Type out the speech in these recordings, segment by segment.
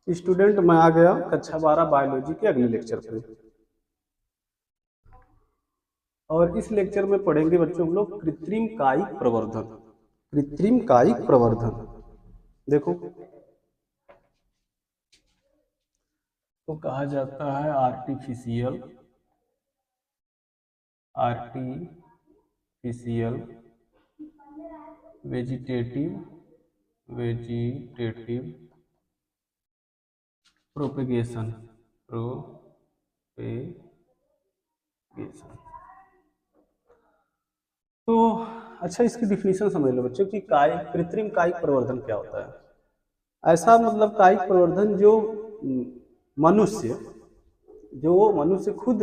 Student मैं आ गया कक्षा 12 बायोलॉजी के अगले लेक्चर पे। और इस लेक्चर में पढ़ेंगे बच्चों हम लोग कृत्रिम कायिक प्रवर्धन। कृत्रिम कायिक प्रवर्धन देखो तो कहा जाता है आर्टिफिशियल वेजिटेटिव प्रोपेगेशन। तो अच्छा, इसकी डिफिनीशन समझ लो बच्चों कि कृत्रिम कायिक प्रवर्धन क्या होता है। ऐसा मतलब कायिक प्रवर्धन जो मनुष्य खुद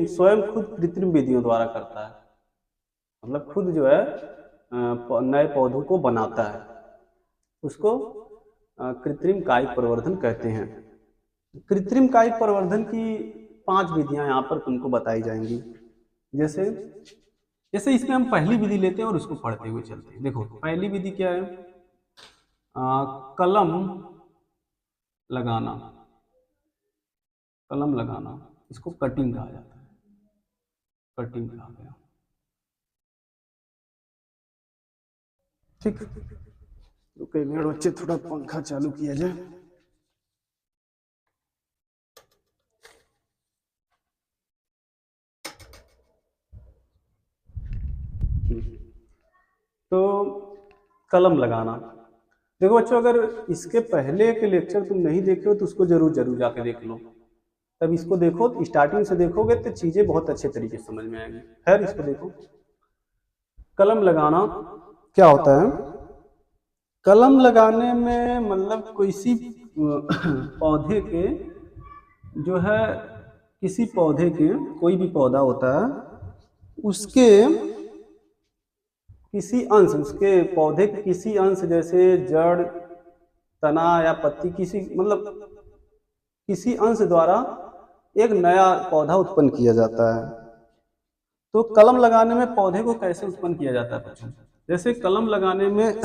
स्वयं खुद कृत्रिम विधियों द्वारा करता है, मतलब खुद जो है नए पौधों को बनाता है, उसको कृत्रिम कायिक प्रवर्धन कहते हैं। कृत्रिम कायिक प्रवर्धन की 5 विधियां यहाँ पर तुमको बताई जाएंगी। जैसे जैसे इसमें हम पहली विधि लेते हैं और उसको पढ़ते हुए चलते हैं। देखो पहली विधि क्या है, कलम लगाना। कलम लगाना इसको कटिंग कहा जाता है, कटिंग कहा गया। ठीक, तो कई मिनट बच्चे थोड़ा पंखा चालू किया जाए। तो कलम लगाना, देखो बच्चों अगर इसके पहले के लेक्चर तुम नहीं देखे हो तो उसको जरूर जाके देख लो। तब इसको देखो, स्टार्टिंग से देखोगे तो चीजें बहुत अच्छे तरीके से समझ में आएंगी। खैर इसको देखो, कलम लगाना क्या होता है। कलम लगाने में मतलब किसी पौधे के जो है, किसी पौधे के, कोई भी पौधा होता है उसके किसी अंश, उसके पौधे के किसी अंश जैसे जड़, तना या पत्ती, किसी मतलब किसी अंश द्वारा एक नया पौधा उत्पन्न किया जाता है। तो कलम लगाने में पौधे को कैसे उत्पन्न किया जाता है बच्चों, जैसे कलम लगाने में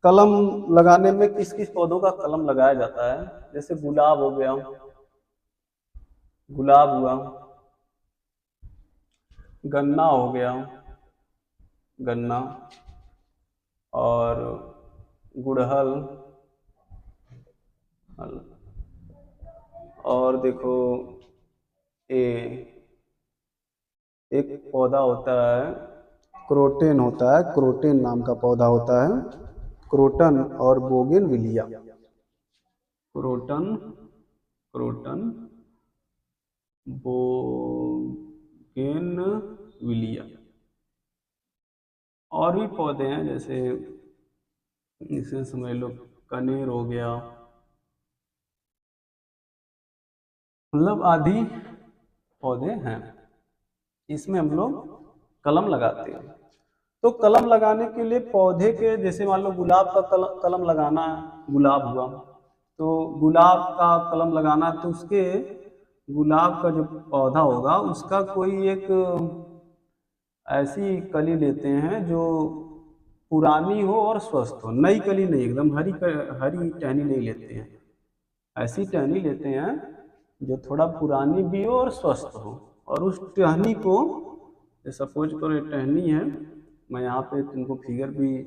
कलम लगाने में किस किस पौधों का कलम लगाया जाता है। जैसे गुलाब हो गया, गुलाब हुआ, गन्ना हो गया, गन्ना, और गुड़हल, और देखो एक पौधा होता है क्रोटेन, होता है क्रोटेन नाम का पौधा होता है, क्रोटन और बोगेनविलिया। Croton bougainvillea. और भी पौधे हैं जैसे इसे समझ लो कनेर हो गया, मतलब आदि पौधे हैं, इसमें हम लोग कलम लगाते हैं। तो कलम लगाने के लिए पौधे के, जैसे मान लो गुलाब का कलम लगाना है, गुलाब हुआ तो गुलाब का कलम लगाना, तो उसके गुलाब का जो पौधा होगा उसका कोई एक ऐसी कली लेते हैं जो पुरानी हो और स्वस्थ हो, नई कली नहीं, एकदम हरी टहनी नहीं लेते हैं, ऐसी टहनी लेते हैं जो थोड़ा पुरानी भी हो और स्वस्थ हो। और उस टहनी को, सपोज करो ये टहनी है, मैं यहाँ पे तुमको फिगर भी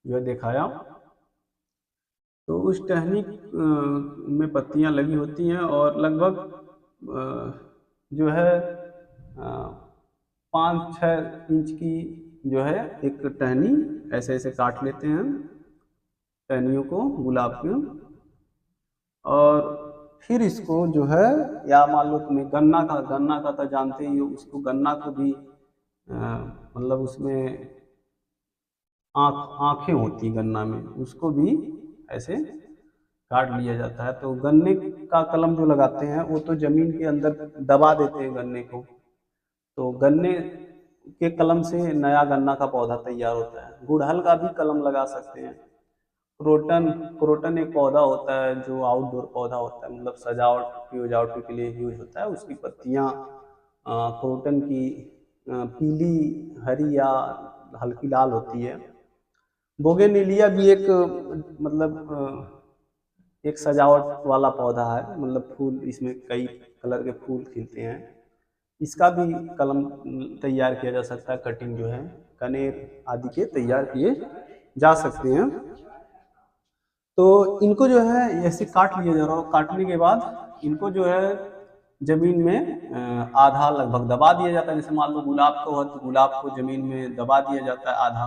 जो है दिखाया, तो उस टहनी में पत्तियां लगी होती हैं और लगभग जो है 5-6 इंच की जो है एक टहनी ऐसे ऐसे काट लेते हैं टहनियों को गुलाब के, और फिर इसको जो है, या मान लो तुम्हें गन्ना का तो जानते ही हो, उसको गन्ना को भी मतलब उसमें आंखें होती गन्ना में, उसको भी ऐसे काट लिया जाता है। तो गन्ने का कलम जो लगाते हैं वो तो जमीन के अंदर दबा देते हैं गन्ने को, तो गन्ने के कलम से नया गन्ना का पौधा तैयार होता है। गुड़हल का भी कलम लगा सकते हैं। क्रोटन एक पौधा होता है जो आउटडोर पौधा होता है, मतलब सजावट के लिए यूज होता है। उसकी पत्तियां क्रोटन की पीली, हरी या हल्की लाल होती है। बोगेनविलिया भी एक मतलब एक सजावट वाला पौधा है, मतलब फूल इसमें कई कलर के फूल खिलते हैं। इसका भी कलम तैयार किया जा सकता है, कटिंग जो है कनेर आदि के तैयार किए जा सकते हैं। तो इनको जो है ऐसे काट लिया जा रहा है, काटने के बाद इनको जो है जमीन में आधा लगभग दबा दिया जाता है। जैसे मान लो गुलाब को है तो गुलाब को जमीन में दबा दिया जाता है आधा,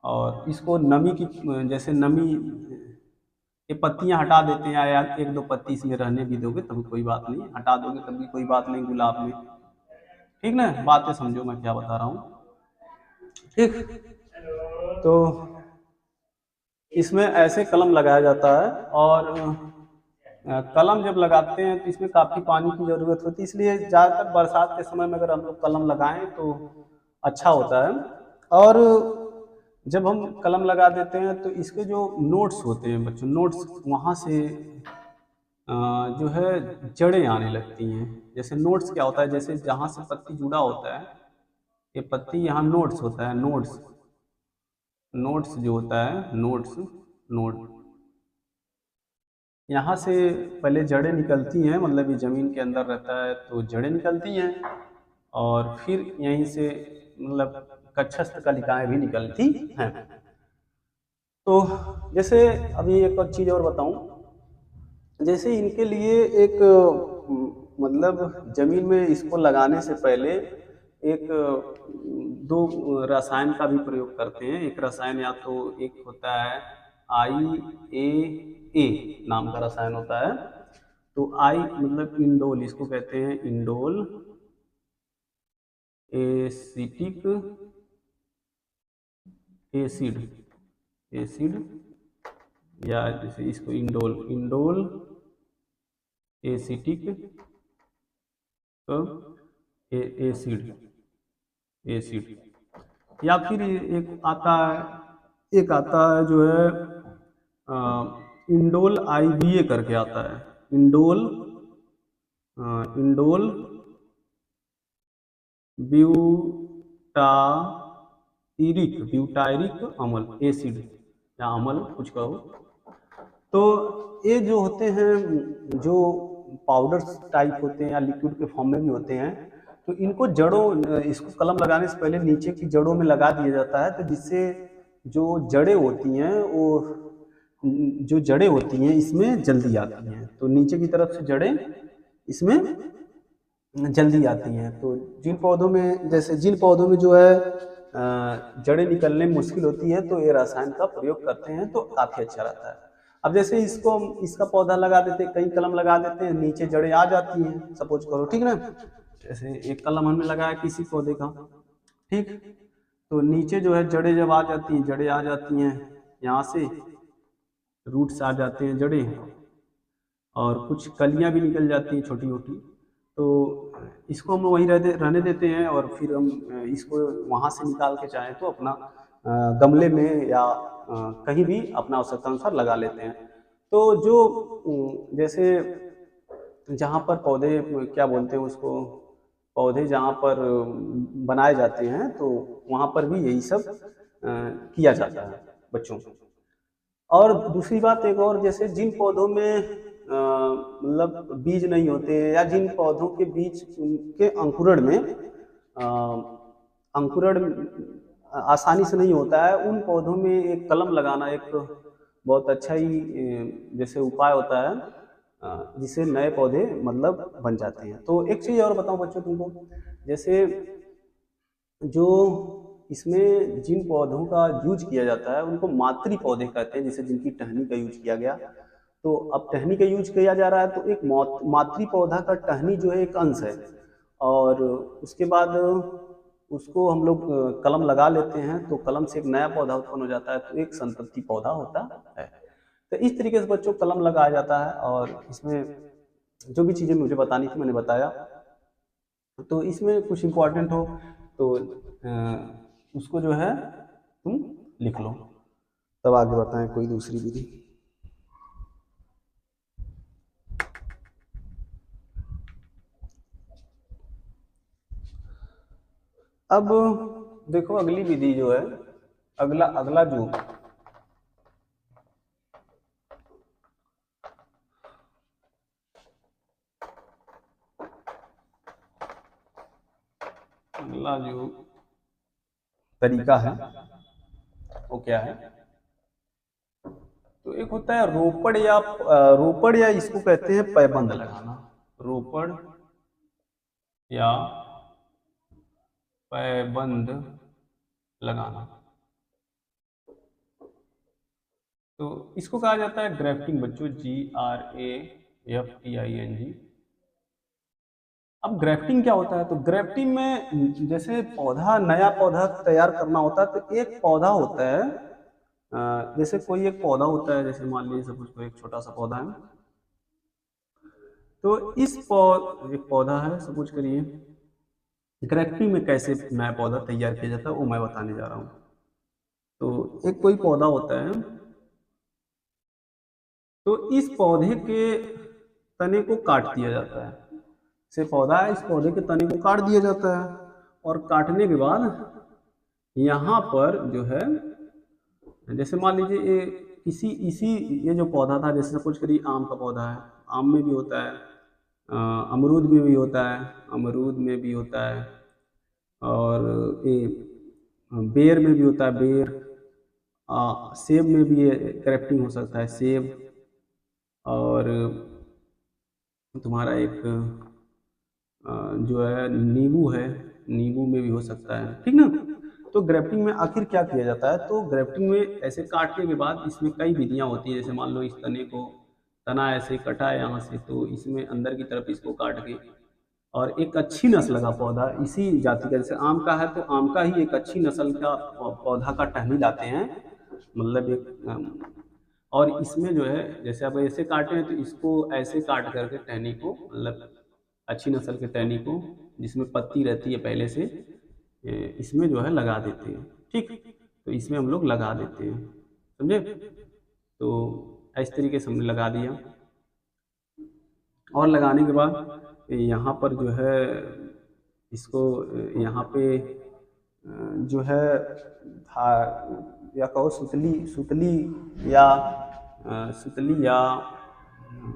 और इसको नमी की जैसे नमी ये पत्तियां हटा देते हैं, या एक दो पत्ती इसमें रहने भी दोगे तभी कोई बात नहीं, हटा दोगे तभी कोई बात नहीं गुलाब में, ठीक ना, बातें समझो मैं क्या बता रहा हूँ, ठीक। तो इसमें ऐसे कलम लगाया जाता है, और कलम जब लगाते हैं तो इसमें काफ़ी पानी की ज़रूरत होती है, इसलिए ज़्यादातर बरसात के समय में अगर हम लोग कलम लगाएं तो अच्छा होता है। और जब हम कलम लगा देते हैं तो इसके जो नोट्स होते हैं बच्चों, नोट्स वहाँ से जो है जड़ें आने लगती हैं। जैसे नोट्स क्या होता है, जैसे जहाँ से पत्ती जुड़ा होता है, ये पत्ती यहाँ नोट्स होता है, नोट्स नोट्स जो होता है नोट्स नोट यहाँ से पहले जड़ें निकलती हैं, मतलब ये ज़मीन के अंदर रहता है तो जड़ें निकलती हैं, और फिर यहीं से मतलब कक्षस्थ कलिकाएं भी निकलती हैं। तो जैसे अभी एक और चीज़ और बताऊं, जैसे इनके लिए एक मतलब ज़मीन में इसको लगाने से पहले एक दो रसायन का भी प्रयोग करते हैं। एक रसायन या तो एक होता है IAA नाम का रसायन होता है। तो आई मतलब इंडोल, इसको कहते हैं इंडोल एसिटिक एसिड एसिड, या जैसे इसको indole indole acetic acid acid, या फिर एक आता है जो है इंडोल IBA करके आता है, इंडोल इंडोल ब्यूटायरिक अम्ल एसिड, या अम्ल कुछ कहो। तो ये जो होते हैं, जो पाउडर टाइप होते हैं या लिक्विड के फॉर्म में भी होते हैं, तो इनको जड़ों, इसको कलम लगाने से पहले नीचे की जड़ों में लगा दिया जाता है, तो जिससे जो जड़ें होती हैं वो जो जड़ें होती हैं इसमें जल्दी आती हैं, तो नीचे की तरफ से जड़ें इसमें जल्दी आती हैं। तो जिन पौधों में, जैसे जिन पौधों में जो है जड़ें निकलने में मुश्किल होती है तो ये रसायन का प्रयोग करते हैं, तो काफ़ी अच्छा रहता है। अब जैसे इसको इसका पौधा लगा देते हैं, कई कलम लगा देते हैं, नीचे जड़ें आ जाती हैं, सपोज करो, ठीक ना। जैसे एक कलम हमने लगाया किसी पौधे का, ठीक, तो नीचे जो है जड़ें जब आ जाती हैं, जड़ें आ जाती हैं यहाँ से, रूट्स आ जाते हैं जड़ें, और कुछ कलियाँ भी निकल जाती हैं छोटी छोटी, तो इसको हम वहीं रहने देते हैं, और फिर हम इसको वहाँ से निकाल के चाहें तो अपना गमले में या कहीं भी अपना आवश्यकता अनुसार लगा लेते हैं। तो जो जैसे जहाँ पर पौधे क्या बोलते हैं उसको, पौधे जहाँ पर बनाए जाते हैं तो वहाँ पर भी यही सब किया जाता है बच्चों। और दूसरी बात एक और, जैसे जिन पौधों में मतलब बीज नहीं होते, या जिन पौधों के बीज के अंकुरण में अंकुरण आसानी से नहीं होता है, उन पौधों में एक कलम लगाना एक बहुत अच्छा ही जैसे उपाय होता है, जिससे नए पौधे मतलब बन जाते हैं। तो एक चीज़ और बताऊं बच्चों तुमको, जैसे जो इसमें जिन पौधों का यूज किया जाता है उनको मातृ पौधे कहते हैं, जैसे जिनकी टहनी का यूज किया गया। तो अब टहनी का यूज किया जा रहा है, तो एक मातृ पौधा का टहनी जो है एक अंश है, और उसके बाद उसको हम लोग कलम लगा लेते हैं, तो कलम से एक नया पौधा उत्पन्न हो जाता है, तो एक संतति पौधा होता है। तो इस तरीके से बच्चों कलम लगाया जाता है, और इसमें जो भी चीज़ें मुझे बतानी थी मैंने बताया। तो इसमें कुछ इम्पोर्टेंट हो तो उसको जो है तुम लिख लो, तब आगे बताएं कोई दूसरी विधि। अब देखो अगली विधि जो है, अगला जो अगला जो तरीका है वो क्या है, तो एक होता है रोपड़ या इसको कहते हैं पैबंद लगाना। रोपड़ या पैबंद लगाना, तो इसको कहा जाता है ग्राफ्टिंग बच्चों, GRAFTING। अब ग्राफ्टिंग क्या होता है, तो ग्राफ्टिंग में जैसे नया पौधा तैयार करना होता है, तो एक पौधा होता है, जैसे कोई एक पौधा होता है, जैसे मान लीजिए सपोज कोई एक छोटा सा पौधा है, तो एक पौधा है सपोज करिए। ग्राफ्टिंग में कैसे नया पौधा तैयार किया जाता है वो मैं बताने जा रहा हूँ। तो एक कोई पौधा होता है, तो इस पौधे के तने को काट दिया जाता है। से पौधा है, इस पौधे के तने को काट दिया जाता है, और काटने के बाद यहाँ पर जो है, जैसे मान लीजिए ये जो पौधा था, जैसे सपोज करिए आम का पौधा है, आम में भी होता है, अमरूद में भी होता है, अमरूद में भी होता है, और ये बेर में भी होता है, बेर, सेब में भी ग्राफ्टिंग हो सकता है, सेब, और तुम्हारा एक जो है नींबू है, नींबू में भी हो सकता है, ठीक ना। तो ग्राफ्टिंग में आखिर क्या किया जाता है, तो ग्राफ्टिंग में ऐसे काटने के बाद इसमें कई विधियां होती है। जैसे मान लो इस तना ऐसे कटा है यहाँ से, तो इसमें अंदर की तरफ इसको काट के, और एक अच्छी नस्ल का पौधा इसी जाति का, जैसे आम का है तो आम का ही एक अच्छी नस्ल का पौधा का टहनी लाते हैं, मतलब और इसमें जो है, जैसे आप ऐसे काटे हैं तो इसको ऐसे काट करके टहनी को, मतलब अच्छी नस्ल के टहनी को जिसमें पत्ती रहती है पहले से, इसमें जो है लगा देते हैं, ठीक। तो इसमें हम लोग लगा देते हैं, समझे। तो इस तरीके से हमने लगा दिया, और लगाने के बाद यहाँ पर जो है इसको यहाँ पे जो है या कहो सुतली या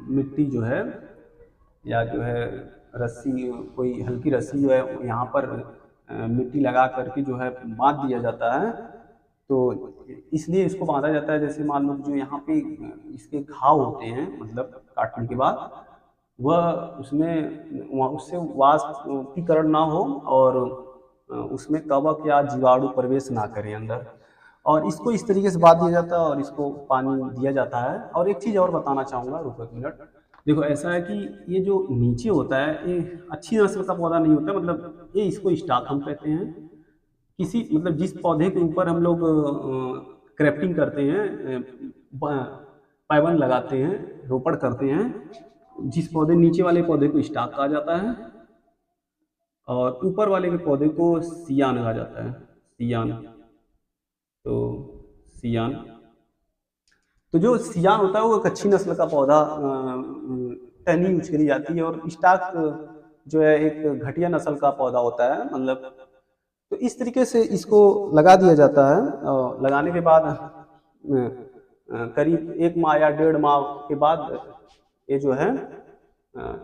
मिट्टी जो है, या जो है रस्सी, कोई हल्की रस्सी जो है यहाँ पर मिट्टी लगा करके जो है बांध दिया जाता है। तो इसलिए इसको बांधा जाता है, जैसे मान लो जो यहाँ पे इसके घाव होते हैं, मतलब काटने के बाद वह उससे वाष्पीकरण ना हो, और उसमें कवक या जीवाणु प्रवेश ना करें अंदर, और इसको इस तरीके से बांध दिया जाता है, और इसको पानी दिया जाता है। और एक चीज़ और बताना चाहूँगा, रुको एक मिनट। देखो ऐसा है कि ये जो नीचे होता है ये अच्छी नस्ल का पौधा नहीं होता, मतलब ये इसको स्टॉक हम कहते हैं। मतलब जिस पौधे के ऊपर हम लोग क्रेफ्टिंग करते हैं, पैबंद लगाते हैं, रोपड़ करते हैं, जिस नीचे वाले पौधे को स्टॉक कहा जाता है, और ऊपर वाले के पौधे को सियान कहा जाता है, सियान। तो सियान, तो जो सियान होता है वो एक अच्छी नस्ल का पौधा टहनी यूज करी जाती है, और स्टॉक जो है एक घटिया नस्ल का पौधा होता है, मतलब। तो इस तरीके से इसको लगा दिया जाता है, और लगाने के बाद करीब 1 माह या 1.5 माह के बाद ये जो है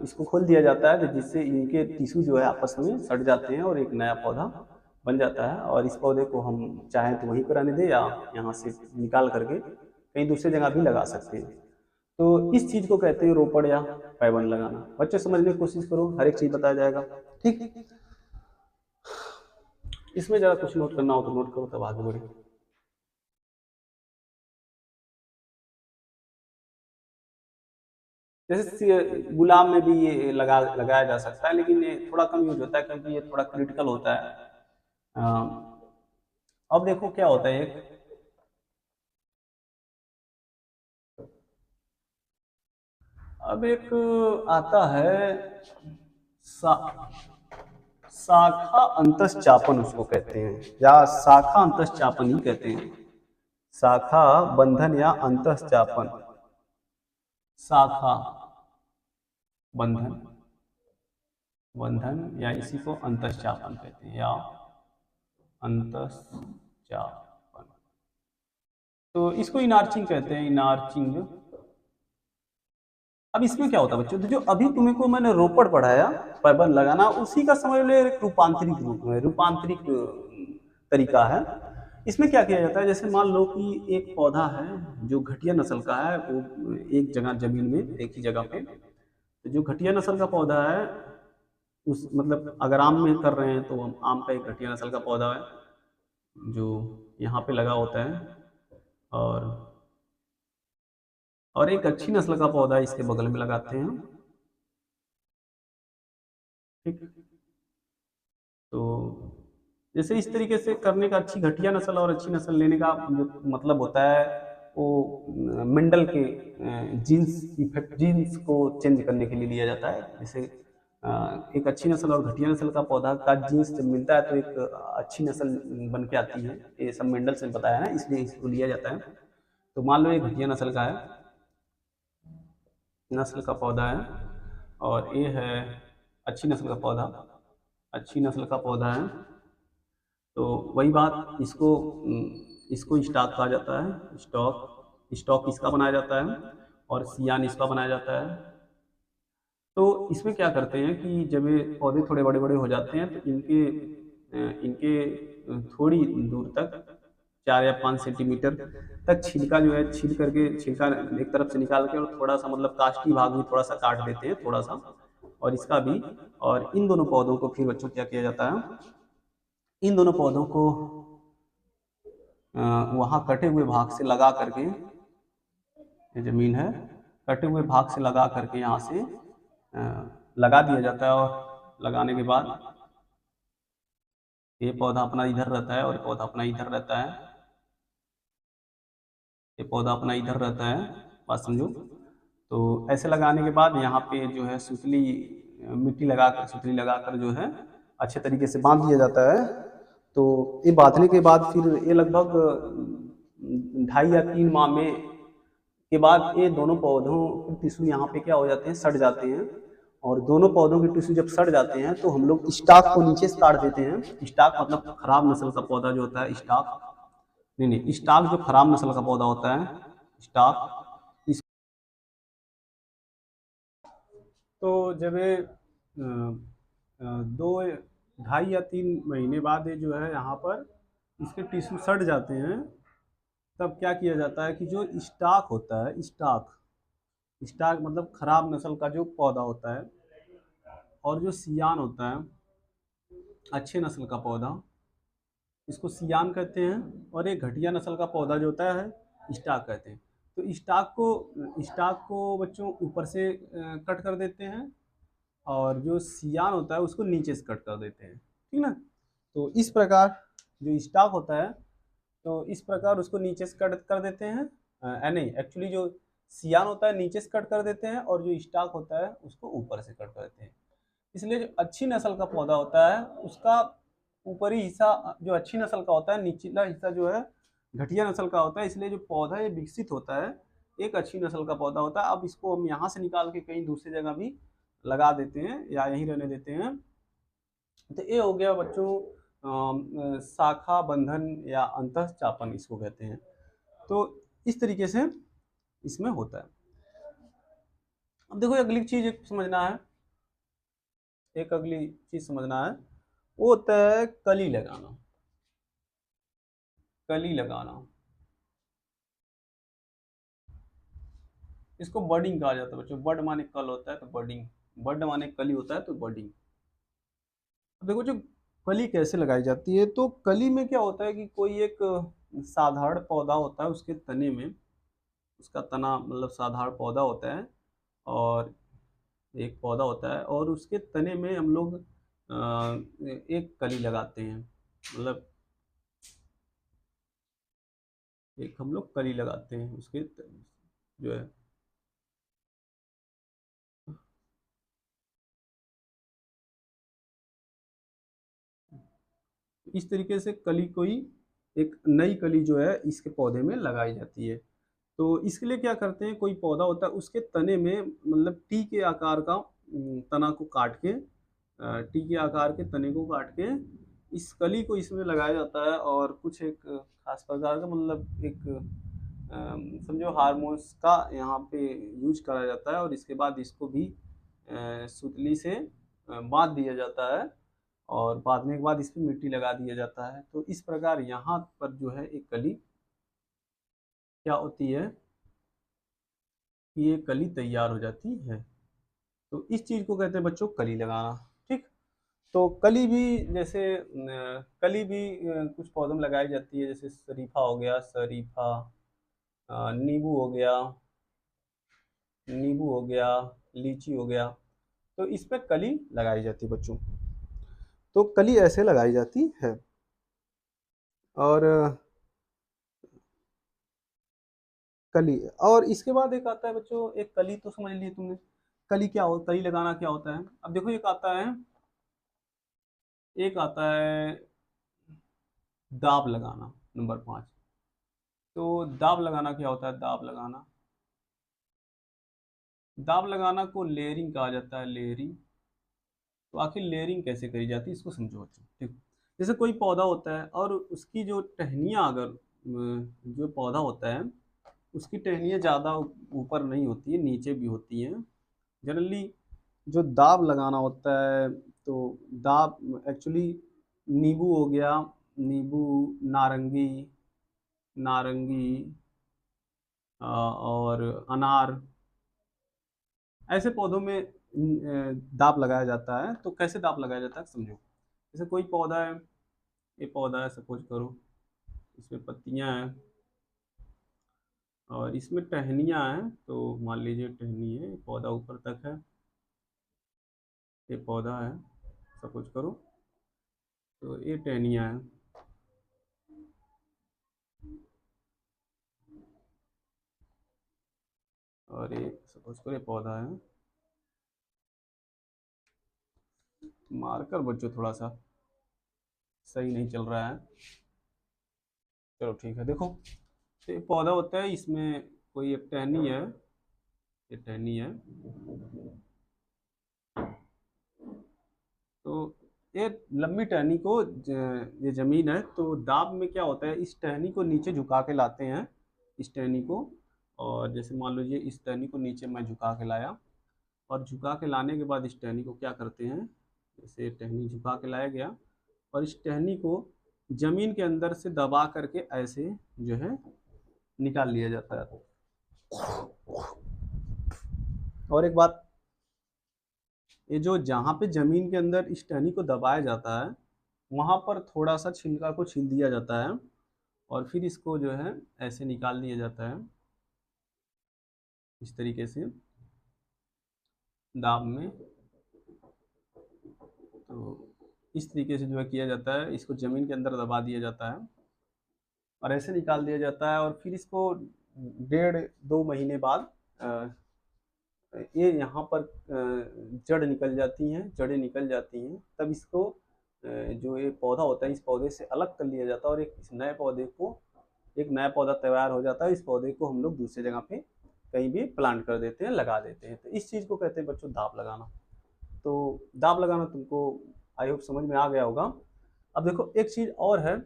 इसको खोल दिया जाता है, जिससे इनके टिश्यू जो है आपस में सट जाते हैं, और एक नया पौधा बन जाता है। और इस पौधे को हम चाहें तो वहीं पर रहने दें, या यहाँ से निकाल करके कहीं दूसरी जगह भी लगा सकते हैं। तो इस चीज़ को कहते हैं रोपड़ या पैबंद लगाना। बच्चे समझने की कोशिश करो, हर एक चीज़ बताया जाएगा, ठीक। इसमें ज़रा कुछ नोट करना हो तो नोट करो, तब आगे बढ़े। जैसे गुलाब में भी ये लगाया जा सकता है, लेकिन ये थोड़ा कम यूज होता है, क्योंकि ये थोड़ा क्रिटिकल होता है। अब देखो क्या होता है, एक आता है सा, शाखा अंतःचापन उसको कहते हैं, या शाखा अंतःचापन ही कहते हैं, शाखा बंधन या अंतःचापन, शाखा बंधन या इसी को अंतःचापन कहते हैं, या अंतःचापन। तो इसको इनार्चिंग कहते हैं, इनार्चिंग। अब इसमें क्या होता है बच्चों, तो जो अभी तुम्हें को मैंने रोपड़ पढ़ाया, पैबंद लगाना, उसी का समझ लो एक रूपांतरिक तरीका है। इसमें क्या किया जाता है, जैसे मान लो कि एक पौधा है जो घटिया नस्ल का है, वो एक जगह जमीन में एक ही जगह पे, तो जो घटिया नस्ल का पौधा है, उस मतलब अगर आम में कर रहे हैं तो आम का एक घटिया नस्ल का पौधा है जो यहाँ पे लगा होता है, और एक अच्छी नस्ल का पौधा इसके बगल में लगाते हैं। ठीक। तो जैसे इस तरीके से करने का, अच्छी घटिया नस्ल और अच्छी नस्ल लेने का जो मतलब होता है, वो मेंडल के जीन्स इफेक्ट, जीन्स को चेंज करने के लिए लिया जाता है। जैसे एक अच्छी नस्ल और घटिया नस्ल का पौधा का जीन्स जब मिलता है तो एक अच्छी नस्ल बन के आती है। ये सब मेंडल से बताया है, इसलिए इसको लिया जाता है। तो मान लो ये घटिया नस्ल का है, नस्ल का पौधा है, और ये है अच्छी नस्ल का पौधा, अच्छी नस्ल का पौधा है। तो वही बात, इसको स्टॉक कहा जाता है। स्टॉक इसका बनाया जाता है और सियान इसका बनाया जाता है। तो इसमें क्या करते हैं कि जब ये पौधे थोड़े बड़े बड़े हो जाते हैं तो इनके थोड़ी दूर तक, 4 या 5 सेंटीमीटर तक छिलका जो है, छील करके छिलका एक तरफ से निकाल के, और थोड़ा सा मतलब काष्ठी भाग भी थोड़ा सा काट देते हैं, थोड़ा सा, और इसका भी। और इन दोनों पौधों को फिर बच्चों क्या किया जाता है, इन दोनों पौधों को वहाँ कटे हुए भाग से लगा करके, ये जमीन है, कटे हुए भाग से लगा करके यहाँ से लगा दिया जाता है। और लगाने के बाद ये पौधा अपना इधर रहता है और ये पौधा अपना इधर रहता है, ये पौधा अपना इधर रहता है, बात समझो। तो ऐसे लगाने के बाद यहाँ पे जो है सुतली मिट्टी लगाकर, सुतली लगाकर जो है अच्छे तरीके से बांध दिया जाता है। तो ये बांधने के बाद फिर ये लगभग 2.5 या 3 माह में के बाद ये दोनों पौधों के टिश्यू यहाँ पे क्या हो जाते हैं, सड़ जाते हैं। और दोनों पौधों के टिश्यू जब सड़ जाते हैं तो हम लोग स्टॉक को नीचे से काट देते हैं। स्टॉक मतलब खराब नस्ल का पौधा जो होता है, स्टॉक नहीं, स्टॉक जो खराब नस्ल का पौधा होता है, स्टॉक। इस तो जब ये 2, 2.5 या 3 महीने बाद ये जो है यहाँ पर इसके टिश्यू सड़ जाते हैं, तब क्या किया जाता है कि जो स्टॉक होता है, स्टॉक, स्टॉक मतलब खराब नस्ल का जो पौधा होता है, और जो सियान होता है अच्छे नस्ल का पौधा, इसको सियान कहते हैं। और एक घटिया नस्ल का पौधा जो होता है, स्टॉक कहते हैं। तो स्टॉक को बच्चों ऊपर से कट कर देते हैं, और जो सियान होता है उसको नीचे से कट कर देते हैं, ठीक ना। तो इस प्रकार जो स्टॉक होता है, तो इस प्रकार उसको नीचे से कट कर देते हैं। नहीं, एक्चुअली जो सियान होता है नीचे से कट कर देते हैं, और जो स्टॉक होता है उसको ऊपर से कट कर देते हैं। इसलिए जो अच्छी नस्ल का पौधा होता है उसका ऊपरी हिस्सा जो अच्छी नस्ल का होता है, निचला हिस्सा जो है घटिया नस्ल का होता है। इसलिए जो पौधा ये विकसित होता है, एक अच्छी नस्ल का पौधा होता है। अब इसको हम यहाँ से निकाल के कहीं दूसरी जगह भी लगा देते हैं या यहीं रहने देते हैं। तो ये हो गया बच्चों शाखा बंधन या अंतःचापन इसको कहते हैं। तो इस तरीके से इसमें होता है। अब देखो अगली चीज एक समझना है, एक अगली चीज समझना है, वो होता है कली लगाना। कली लगाना, इसको बर्डिंग कहा जाता है बच्चों। बर्ड माने कल होता है तो बर्डिंग, बर्ड माने कली होता है तो बर्डिंग। देखो जो कली कैसे लगाई जाती है, तो कली में क्या होता है कि कोई एक साधारण पौधा होता है, उसके तने में, उसका तना मतलब साधारण पौधा होता है, और एक पौधा होता है, और उसके तने में हम लोग एक कली लगाते हैं। मतलब एक हम लोग कली लगाते हैं उसके जो है। इस तरीके से कली, कोई एक नई कली जो है इसके पौधे में लगाई जाती है। तो इसके लिए क्या करते हैं, कोई पौधा होता है उसके तने में मतलब टी के आकार का तना को काट के, टी के आकार के तने को काट के इस कली को इसमें लगाया जाता है। और कुछ एक खास प्रकार का मतलब एक समझो हार्मोन्स का यहाँ पे यूज करा जाता है और इसके बाद इसको भी सुतली से बांध दिया जाता है और बांधने के बाद इस पर मिट्टी लगा दिया जाता है। तो इस प्रकार यहाँ पर जो है एक कली क्या होती है कि ये कली तैयार हो जाती है। तो इस चीज़ को कहते हैं बच्चों कली लगाना। ठीक, तो कली भी जैसे कली भी कुछ पौधों में लगाई जाती है, जैसे शरीफा हो गया, शरीफा, नींबू हो गया, नींबू हो गया, लीची हो गया। तो इस पे कली लगाई जाती है बच्चों। तो कली ऐसे लगाई जाती है। और कली, और इसके बाद एक आता है बच्चों, एक कली तो समझ लिए तुमने, कली क्या हो, कली लगाना क्या होता है। अब देखो एक आता है, एक आता है दाब लगाना, नंबर 5। तो दाब लगाना क्या होता है, दाब लगाना, दाब लगाना को लेयरिंग कहा जाता है, लेयरिंग। तो आखिर लेयरिंग कैसे करी जाती है इसको समझो बच्चों। ठीक, जैसे कोई पौधा होता है और उसकी जो टहनियाँ, अगर जो पौधा होता है उसकी टहनियाँ ज़्यादा ऊपर नहीं होती है, नीचे भी होती हैं जनरली। जो दाब लगाना होता है, तो दाब एक्चुअली नींबू हो गया, नींबू, नारंगी, नारंगी और अनार, ऐसे पौधों में दाब लगाया जाता है। तो कैसे दाब लगाया जाता है समझो। जैसे कोई पौधा है, ये पौधा है सपोज करो, इसमें पत्तियां हैं और इसमें टहनियां हैं। तो मान लीजिए टहनी है, पौधा ऊपर तक है, ये पौधा है सपोज करो, तो ये टहनियां हैं। और ये सपोज करो ये पौधा है। मार्कर बच्चों थोड़ा सा सही नहीं चल रहा है, चलो ठीक है। देखो, तो ये पौधा होता है, इसमें कोई एक टहनी है, ये टहनी है। तो ये लंबी टहनी को ये जमीन है, तो दाब में क्या होता है, इस टहनी को नीचे झुका के लाते हैं, इस टहनी को। और जैसे मान लीजिए इस टहनी को नीचे मैं झुका के लाया, और झुका के लाने के बाद इस टहनी को क्या करते हैं, जैसे टहनी झुका के लाया गया और इस टहनी को जमीन के अंदर से दबा करके ऐसे जो है निकाल लिया जाता है। और एक बात, ये जो जहाँ पे जमीन के अंदर इस टहनी को दबाया जाता है, वहाँ पर थोड़ा सा छिलका को छील दिया जाता है और फिर इसको जो है ऐसे निकाल दिया जाता है, इस तरीके से दाब में। तो इस तरीके से जो है किया जाता है, इसको ज़मीन के अंदर दबा दिया जाता है और ऐसे निकाल दिया जाता है। और फिर इसको 1.5-2 महीने बाद ये यहाँ पर जड़ निकल जाती हैं, जड़ें निकल जाती हैं, तब इसको जो ये पौधा होता है, इस पौधे से अलग कर लिया जाता है और एक इस नए पौधे को, एक नया पौधा तैयार हो जाता है। इस पौधे को हम लोग दूसरी जगह पे कहीं भी प्लांट कर देते हैं, लगा देते हैं। तो इस चीज़ को कहते हैं बच्चों दाब लगाना। तो दाब लगाना तुमको आई होप समझ में आ गया होगा। अब देखो एक चीज़ और है,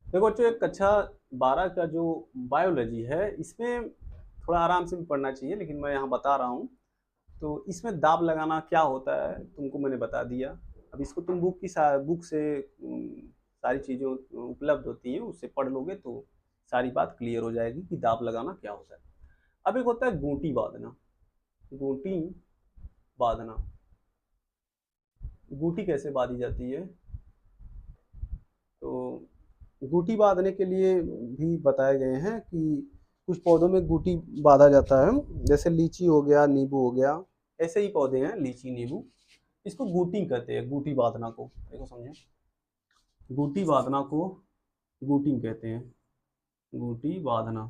देखो बच्चों एक कक्षा 12 का जो बायोलॉजी है, इसमें थोड़ा आराम से भी पढ़ना चाहिए, लेकिन मैं यहाँ बता रहा हूँ। तो इसमें दाब लगाना क्या होता है तुमको मैंने बता दिया। अब इसको तुम बुक से सारी चीज़ें उपलब्ध होती हैं, उससे पढ़ लोगे तो सारी बात क्लियर हो जाएगी कि दाब लगाना क्या होता है। अब एक होता है गोटी बांधना, गोटी बांधना। गोटी कैसे बांधी जाती है, तो गूटी बांधने के लिए भी बताए गए हैं कि कुछ पौधों में गूटी बांधा जाता है, जैसे लीची हो गया, नींबू हो गया, ऐसे ही पौधे हैं लीची नींबू, इसको गूटिंग कहते हैं, गूटी बांधना को। देखो समझे, गूटी बांधना को गूटिंग कहते हैं, गूटी बांधना,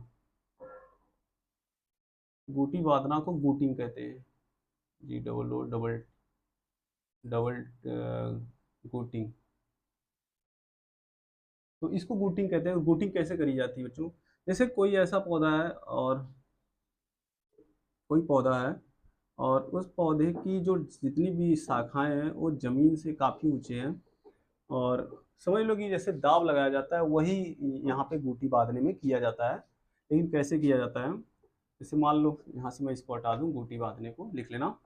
गूटी बांधना को गूटिंग कहते हैं, जी डबल ओ डबल डबल गूटिंग। तो इसको गूटिंग कहते हैं। गूटिंग कैसे करी जाती है बच्चों, जैसे कोई ऐसा पौधा है और कोई पौधा है और उस पौधे की जो जितनी भी शाखाएं हैं वो ज़मीन से काफ़ी ऊंचे हैं और समझ लो कि जैसे दाव लगाया जाता है वही यहाँ पे गूटी बांधने में किया जाता है। लेकिन कैसे किया जाता है, जैसे मान लो यहाँ से मैं इसको हटा दूँ, गूटी बांधने को लिख लेना।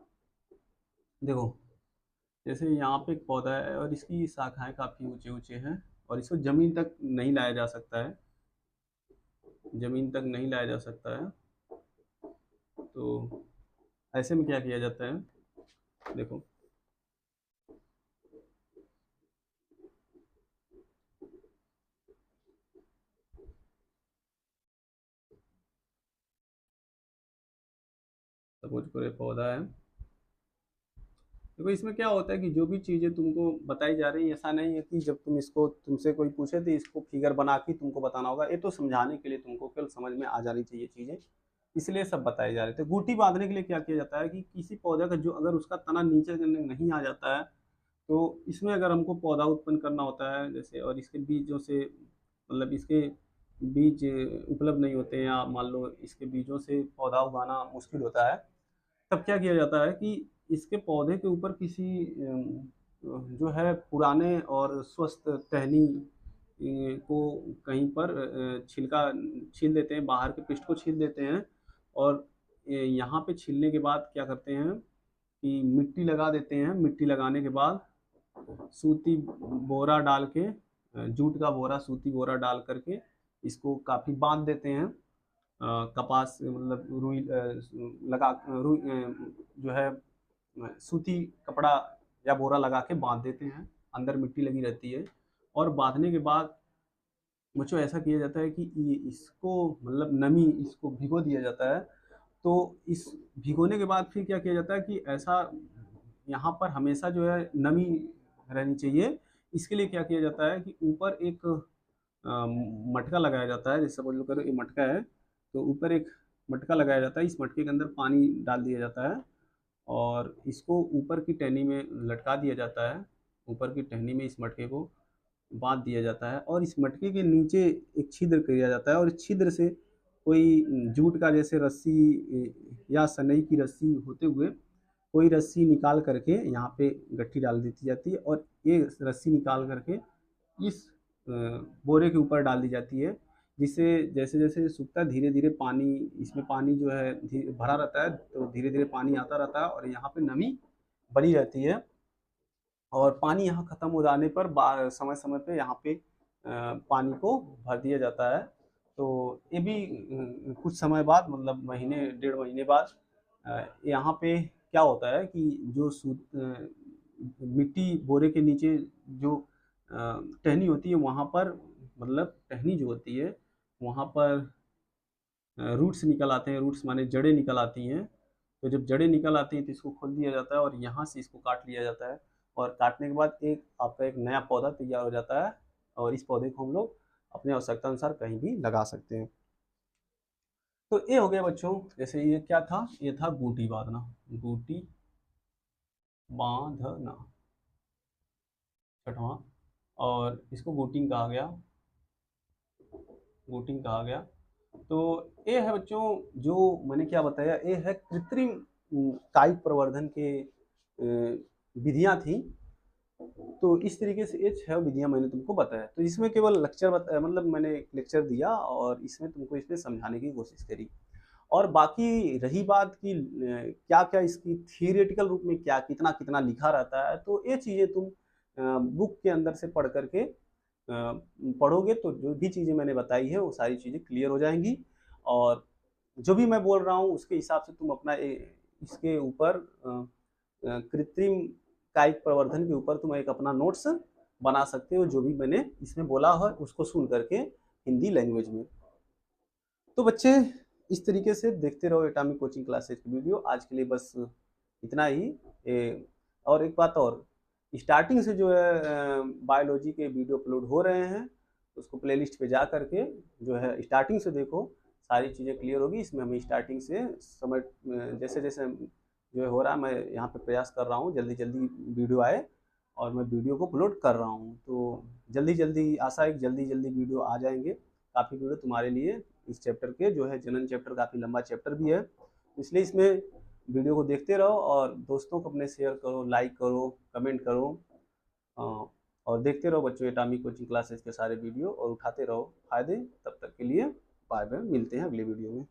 देखो जैसे यहाँ पे एक पौधा है और इसकी शाखाएं काफ़ी ऊंचे ऊंचे हैं और इसको ज़मीन तक नहीं लाया जा सकता है, ज़मीन तक नहीं लाया जा सकता है। तो ऐसे में क्या किया जाता है, देखो सपोज करो ये पौधा है। देखो इसमें क्या होता है कि जो भी चीज़ें तुमको बताई जा रही है, ऐसा नहीं है कि जब तुम इसको, तुमसे कोई पूछे तो इसको फिगर बना के तुमको बताना होगा। ये तो समझाने के लिए तुमको केवल समझ में आ जानी चाहिए चीज़ें, इसलिए सब बताए जा रहे थे। गूटी बांधने के लिए क्या किया जाता है कि किसी पौधे का जो अगर उसका तना नीचे नहीं आ जाता है, तो इसमें अगर हमको पौधा उत्पन्न करना होता है जैसे, और इसके बीजों से मतलब इसके बीज उपलब्ध नहीं होते हैं, या मान लो इसके बीजों से पौधा उगाना मुश्किल होता है, तब क्या किया जाता है कि इसके पौधे के ऊपर किसी जो है पुराने और स्वस्थ टहनी को कहीं पर छिलका छील देते हैं, बाहर के पृष्ठ को छील देते हैं। और यहाँ पे छीलने के बाद क्या करते हैं कि मिट्टी लगा देते हैं। मिट्टी लगाने के बाद सूती बोरा डाल के, जूट का बोरा, सूती बोरा डाल करके इसको काफ़ी बांध देते हैं। कपास मतलब रुई लगा रुई जो है सूती कपड़ा या बोरा लगा के बांध देते हैं, अंदर मिट्टी लगी रहती है। और बांधने के बाद मुझे ऐसा किया जाता है कि इसको मतलब नमी, इसको भिगो दिया जाता है। तो इस भिगोने के बाद फिर क्या किया जाता है कि ऐसा यहाँ पर हमेशा जो है नमी रहनी चाहिए। इसके लिए क्या किया जाता है कि ऊपर एक मटका लगाया जाता है। जैसे समझ लो करो ये मटका है, तो ऊपर एक मटका लगाया जाता है। इस मटके के अंदर पानी डाल दिया जाता है और इसको ऊपर की टहनी में लटका दिया जाता है। ऊपर की टहनी में इस मटके को बांध दिया जाता है और इस मटके के नीचे एक छिद्र किया जाता है और इस छिद्र से कोई जूट का जैसे रस्सी या सनई की रस्सी होते हुए कोई रस्सी निकाल करके यहाँ पे गट्ठी डाल दी जाती है और ये रस्सी निकाल करके इस बोरे के ऊपर डाल दी जाती है, जिससे जैसे जैसे सूखता है धीरे धीरे पानी, इसमें पानी जो है भरा रहता है, तो धीरे धीरे पानी आता रहता है और यहाँ पे नमी बनी रहती है। और पानी यहाँ ख़त्म हो जाने पर समय समय पे यहाँ पे पानी को भर दिया जाता है। तो ये भी कुछ समय बाद मतलब महीने 1.5 महीने बाद यहाँ पे क्या होता है कि जो मिट्टी बोरे के नीचे जो टहनी होती है वहाँ पर, मतलब टहनी जो होती है वहाँ पर रूट्स निकल आते हैं। रूट्स माने जड़ें निकल आती हैं। तो जब जड़ें निकल आती हैं तो इसको खोल दिया जाता है और यहाँ से इसको काट लिया जाता है और काटने के बाद एक आपका एक नया पौधा तैयार हो जाता है और इस पौधे को हम लोग अपने आवश्यकता अनुसार कहीं भी लगा सकते हैं। तो ये हो गया बच्चों, जैसे ये क्या था, ये था गूटी बांधना, गूटी बांधना छठवां, और इसको गूटिंग कहा गया, गूटिंग कहा गया। तो ये है बच्चों जो मैंने क्या बताया, ये है कृत्रिम कायिक प्रवर्धन के विधियां थी। तो इस तरीके से ये 6 विधियां मैंने तुमको बताया। तो इसमें केवल लेक्चर मतलब मैंने एक लेक्चर दिया और इसमें तुमको इसमें समझाने की कोशिश करी। और बाकी रही बात कि क्या क्या इसकी थियोरेटिकल रूप में क्या कितना कितना लिखा रहता है, तो ये चीज़ें तुम बुक के अंदर से पढ़ करके पढ़ोगे तो जो भी चीज़ें मैंने बताई है वो सारी चीज़ें क्लियर हो जाएंगी। और जो भी मैं बोल रहा हूँ उसके हिसाब से तुम अपना इसके ऊपर कृत्रिम कायिक प्रवर्धन के ऊपर तुम एक अपना नोट्स बना सकते हो, जो भी मैंने इसमें बोला है उसको सुन करके हिंदी लैंग्वेज में। तो बच्चे इस तरीके से देखते रहो एटॉमिक कोचिंग क्लासेज की वीडियो। आज के लिए बस इतना ही। और एक बात और, स्टार्टिंग से जो है बायोलॉजी के वीडियो अपलोड हो रहे हैं, उसको प्लेलिस्ट पे जा करके जो है स्टार्टिंग से देखो, सारी चीज़ें क्लियर होगी। इसमें हमें स्टार्टिंग से समझ जैसे जैसे जो है हो रहा है, मैं यहाँ पे प्रयास कर रहा हूँ जल्दी जल्दी वीडियो आए और मैं वीडियो को अपलोड कर रहा हूँ। तो जल्दी जल्दी आशा है कि जल्दी जल्दी वीडियो आ जाएंगे, काफ़ी वीडियो तुम्हारे लिए। इस चैप्टर के जो है जनन चैप्टर काफ़ी लंबा चैप्टर भी है, इसलिए इसमें वीडियो को देखते रहो और दोस्तों को अपने शेयर करो, लाइक करो, कमेंट करो। और देखते रहो बच्चों एटॉमिक कोचिंग क्लासेस के सारे वीडियो और उठाते रहो फायदे। तब तक के लिए बाय बाय, मिलते हैं अगले वीडियो में।